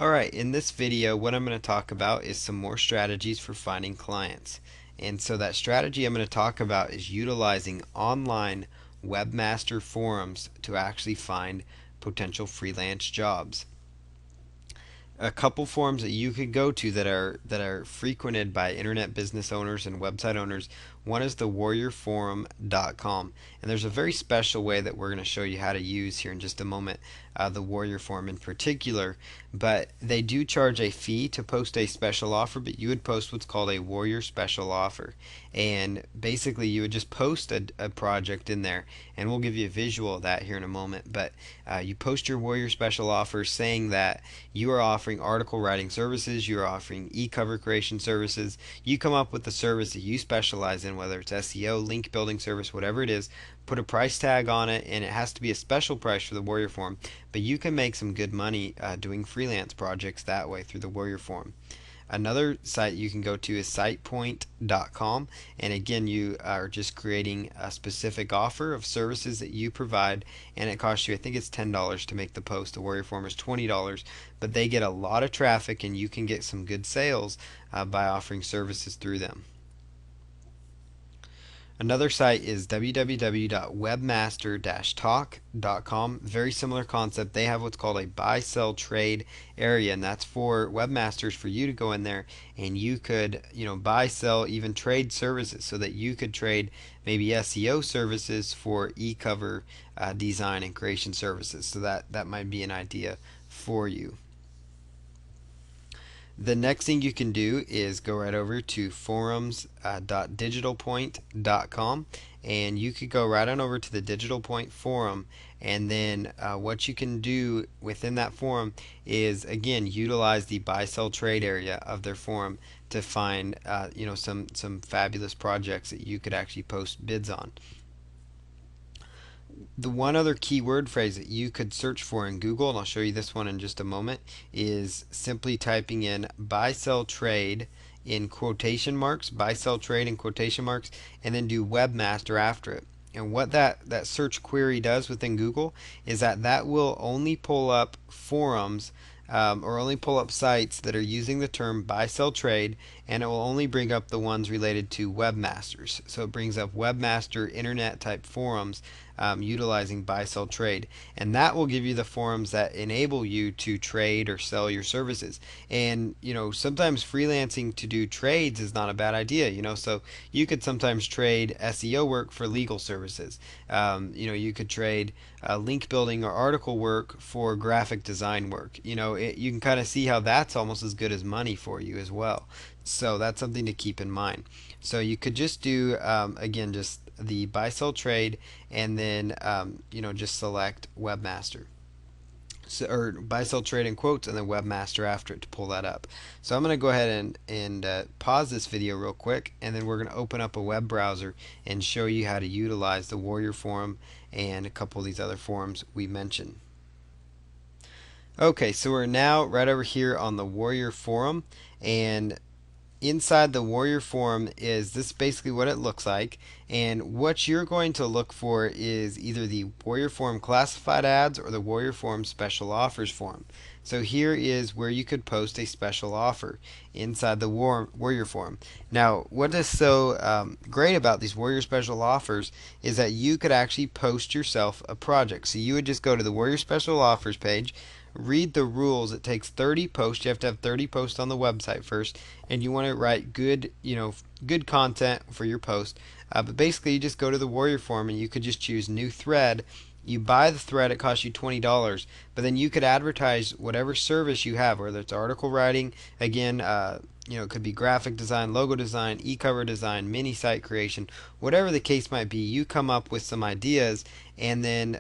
Alright, in this video what I'm going to talk about is some more strategies for finding clients. And so that strategy I'm going to talk about is utilizing online webmaster forums to actually find potential freelance jobs. A couple forums that you could go to that are frequented by internet business owners and website owners. One is the warriorforum.com, and there's a very special way that we're going to show you how to use here in just a moment, the Warrior Forum in particular. But they do charge a fee to post a special offer, but you would post what's called a Warrior Special Offer. And basically you would just post a project in there, and we'll give you a visual of that here in a moment. But you post your Warrior Special Offer saying that you are offering article writing services, you are offering e-cover creation services. You come up with the service that you specialize in, whether it's SEO, link building service, whatever it is. Put a price tag on it, and it has to be a special price for the Warrior Forum, but you can make some good money doing freelance projects that way through the Warrior Forum. Another site you can go to is sitepoint.com, and again you are just creating a specific offer of services that you provide, and it costs you, I think it's $10 to make the post. The Warrior Forum is $20, but they get a lot of traffic and you can get some good sales by offering services through them. Another site is www.webmaster-talk.com. Very similar concept. They have what's called a buy, sell, trade area, and that's for webmasters, for you to go in there and you could, buy, sell, even trade services, so that you could trade maybe SEO services for e-cover design and creation services. So that might be an idea for you. The next thing you can do is go right over to forums.digitalpoint.com, and you could go right on over to the Digital Point forum, and then what you can do within that forum is again utilize the buy sell trade area of their forum to find some fabulous projects that you could actually post bids on. The one other keyword phrase that you could search for in Google, and I'll show you this one in just a moment, is simply typing in buy sell trade in quotation marks, buy sell trade in quotation marks, and then do webmaster after it. And what that search query does within Google is that will only pull up forums or only pull up sites that are using the term buy sell trade, and it will only bring up the ones related to webmasters. So it brings up webmaster internet type forums utilizing buy sell trade, and that will give you the forums that enable you to trade or sell your services. And sometimes freelancing to do trades is not a bad idea. So you could sometimes trade SEO work for legal services. You could trade link building or article work for graphic design work. You can kind of see how that's almost as good as money for you as well. So that's something to keep in mind. So you could just do again just the buy sell trade, and then just select webmaster. So, or buy sell trade in quotes and then webmaster after it to pull that up. So I'm going to go ahead and pause this video real quick, and then we're going to open up a web browser and show you how to utilize the Warrior Forum and a couple of these other forums we mentioned. Okay, so we're now right over here on the Warrior Forum, and inside the Warrior Forum is this basically what it looks like. And what you're going to look for is either the Warrior Forum classified ads or the Warrior Forum special offers forum. So here is where you could post a special offer inside the Warrior Forum. Now what is so great about these Warrior special offers is that you could actually post yourself a project. So you would just go to the Warrior special offers page, read the rules. It takes 30 posts. You have to have 30 posts on the website first, and you want to write good content for your post. But basically you just go to the Warrior Forum and you could just choose new thread. You buy the thread, it costs you $20, but then you could advertise whatever service you have, whether it's article writing, again, it could be graphic design, logo design, e-cover design, mini site creation, whatever the case might be. You come up with some ideas, and then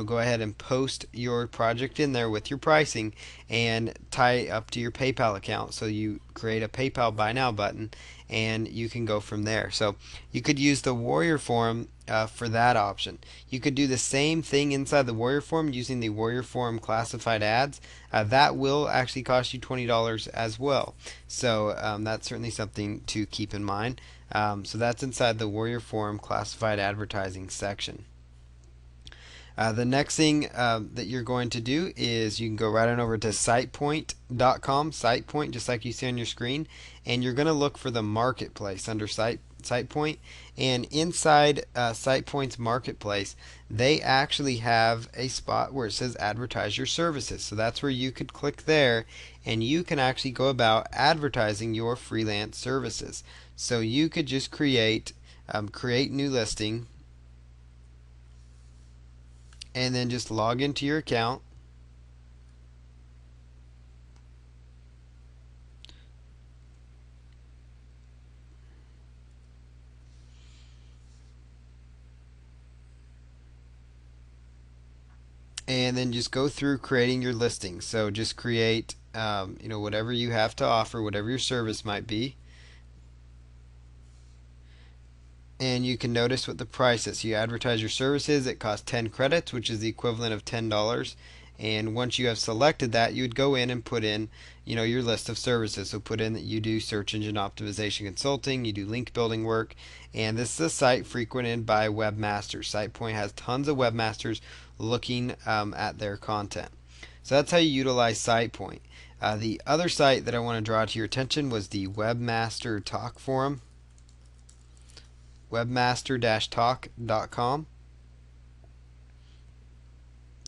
go ahead and post your project in there with your pricing and tie it up to your PayPal account. So you create a PayPal buy now button, and you can go from there. So you could use the Warrior Forum for that option. You could do the same thing inside the Warrior Forum using the Warrior Forum classified ads. That will actually cost you $20 as well. So that's certainly something to keep in mind. So that's inside the Warrior Forum classified advertising section. The next thing that you're going to do is you can go right on over to sitepoint.com, SitePoint, just like you see on your screen, and you're going to look for the marketplace under SitePoint. And inside SitePoint's marketplace, they actually have a spot where it says advertise your services. So that's where you could click there, and you can actually go about advertising your freelance services. So you could just create new listing, and then just log into your account. And then just go through creating your listings. So just create whatever you have to offer, whatever your service might be. And you can notice what the price is. So you advertise your services, it costs 10 credits, which is the equivalent of $10. And once you have selected that, you would go in and put in your list of services. So put in that you do search engine optimization consulting, you do link building work, and this is a site frequented by webmasters. SitePoint has tons of webmasters looking at their content. So that's how you utilize SitePoint. The other site that I want to draw to your attention was the Webmaster Talk Forum, webmaster-talk.com.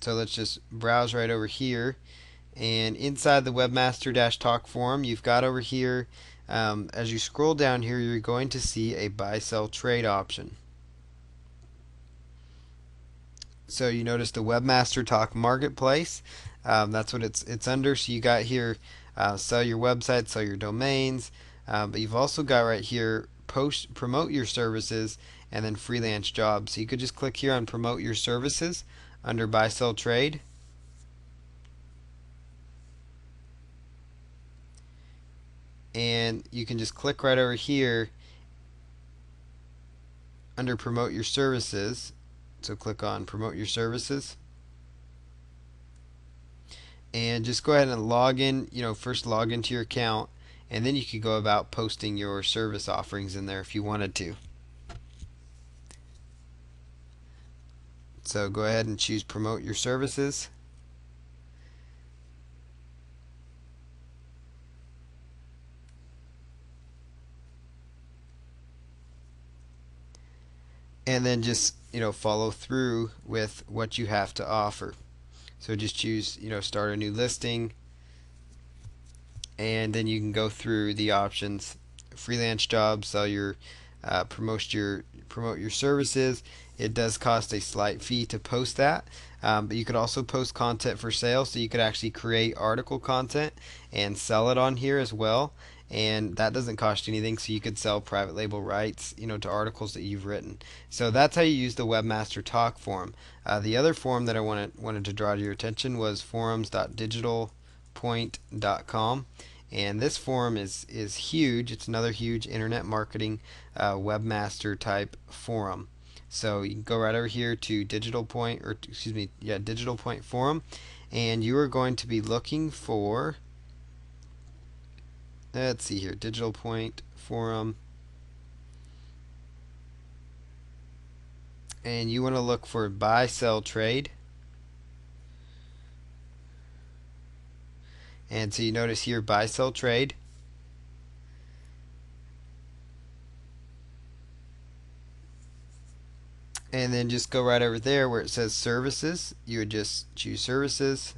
So let's just browse right over here, and inside the Webmaster-Talk forum, you've got over here, as you scroll down here, you're going to see a buy sell trade option. So you notice the Webmaster Talk Marketplace, that's what it's under. So you got here sell your website, sell your domains, but you've also got right here promote your services, and then freelance jobs. So you could just click here on promote your services under buy sell trade, and you can just click right over here under promote your services. So click on promote your services, and just go ahead and log in. First log into your account, and then you could go about posting your service offerings in there if you wanted to. So go ahead and choose promote your services. And then just follow through with what you have to offer. So just choose start a new listing, and then you can go through the options: freelance jobs, sell your promote your services. It does cost a slight fee to post that, but you could also post content for sale. So you could actually create article content and sell it on here as well, and that doesn't cost you anything. So you could sell private label rights to articles that you've written. So that's how you use the Webmaster Talk forum. The other forum that I wanted to draw to your attention was forums.digitalpoint.com. And this forum is huge. It's another huge internet marketing webmaster type forum. So you can go right over here to Digital Point forum, and you are going to be looking for, let's see here, Digital Point forum, and you want to look for buy sell trade. And so you notice here buy sell trade, and then just go right over there where it says services. You would just choose services,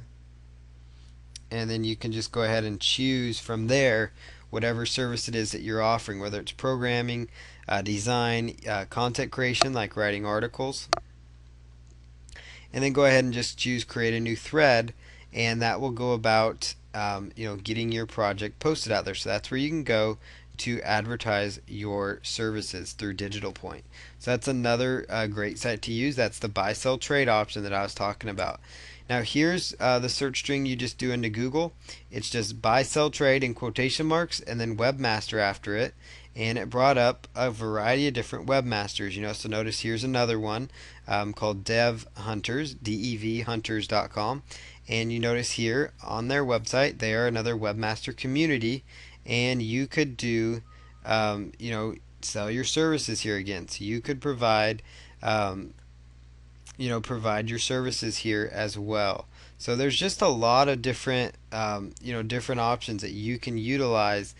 and then you can just go ahead and choose from there whatever service it is that you're offering, whether it's programming, design, content creation like writing articles, and then go ahead and just choose create a new thread, and that will go about getting your project posted out there. So that's where you can go to advertise your services through Digital Point. So that's another great site to use. That's the buy sell trade option that I was talking about. Now here's the search string you just do into Google. It's just buy sell trade in quotation marks and then webmaster after it, and it brought up a variety of different webmasters. So notice here's another one called Dev Hunters, DEVhunters.com, and you notice here on their website they are another webmaster community, and you could do sell your services here again. So you could provide provide your services here as well. So there's just a lot of different different options that you can utilize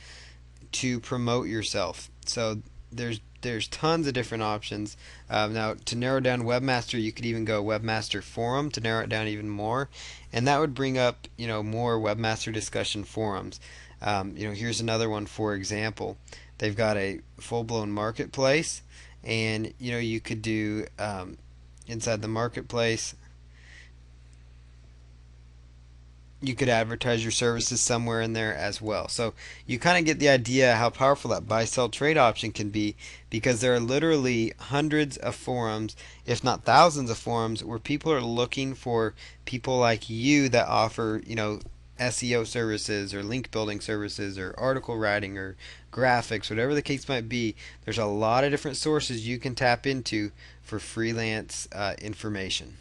to promote yourself. So there's tons of different options. Now, to narrow down webmaster, you could even go webmaster forum to narrow it down even more, and that would bring up more webmaster discussion forums. Here's another one. For example, they've got a full-blown marketplace, and you could do inside the marketplace, you could advertise your services somewhere in there as well. So you kind of get the idea how powerful that buy sell trade option can be, because there are literally hundreds of forums, if not thousands of forums, where people are looking for people like you that offer SEO services or link building services or article writing or graphics, whatever the case might be. There's a lot of different sources you can tap into for freelance information.